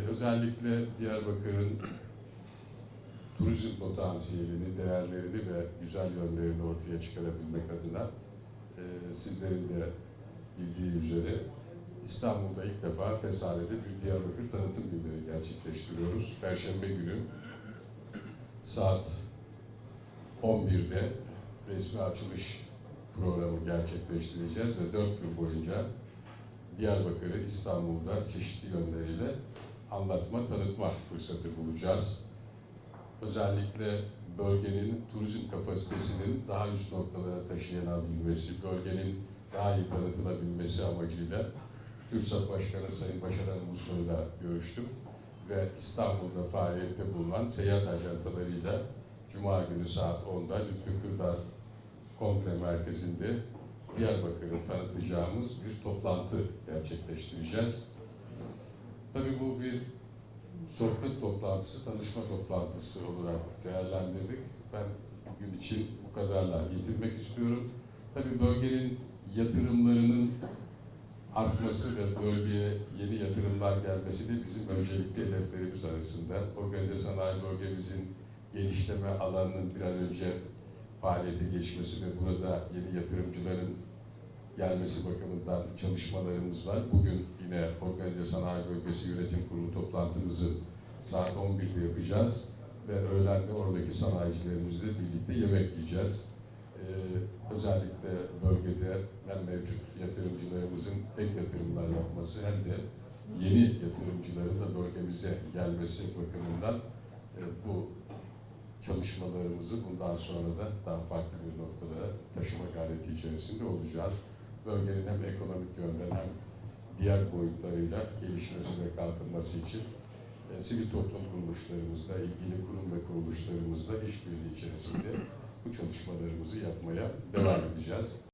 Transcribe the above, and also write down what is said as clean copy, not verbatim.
Özellikle Diyarbakır'ın turizm potansiyelini, değerlerini ve güzel yönlerini ortaya çıkarabilmek adına sizlerin de bildiği üzere İstanbul'da ilk defa Fesane'de bir Diyarbakır tanıtım günleri gerçekleştiriyoruz. Perşembe günü saat 11'de resmi açılış programı gerçekleştireceğiz ve 4 gün boyunca Diyarbakır'ı İstanbul'da çeşitli yönleriyle anlatma, tanıtma fırsatı bulacağız. Özellikle bölgenin turizm kapasitesinin daha üst noktalara taşıyanabilmesi, bölgenin daha iyi tanıtılabilmesi amacıyla TÜRSAP Başkanı Sayın Başaran Ulusoy'la görüştüm ve İstanbul'da faaliyette bulunan seyahat ajantalarıyla Cuma günü saat 10'da Lütfü Kırdar Kongre Merkezi'nde Diyarbakır'ı tanıtacağımız bir toplantı gerçekleştireceğiz. Tabii bu bir sohbet toplantısı, tanışma toplantısı olarak değerlendirdik. Ben bugün için bu kadarla yetinmek istiyorum. Tabii bölgenin yatırımlarının artması ve bölgeye yeni yatırımlar gelmesi de bizim öncelikli hedeflerimiz arasında. Organize sanayi bölgemizin genişleme alanının bir an önce faaliyete geçmesi ve burada yeni yatırımcıların gelmesi bakımından çalışmalarımız var. Bugün yine Organize Sanayi Bölgesi Yönetim Kurulu toplantımızı saat 11'de yapacağız ve öğlende oradaki sanayicilerimizle birlikte yemek yiyeceğiz. Özellikle bölgede hem mevcut yatırımcılarımızın ek yatırımlar yapması hem de yeni yatırımcıların da bölgemize gelmesi bakımından bu çalışmalarımızı bundan sonra da daha farklı bir noktalara taşıma gayreti içerisinde olacağız. Bölgenin hem ekonomik yönden hem diğer boyutlarıyla gelişmesi ve kalkınması için sivil toplum kuruluşlarımızla, ilgili kurum ve kuruluşlarımızla işbirliği içerisinde bu çalışmalarımızı yapmaya devam edeceğiz.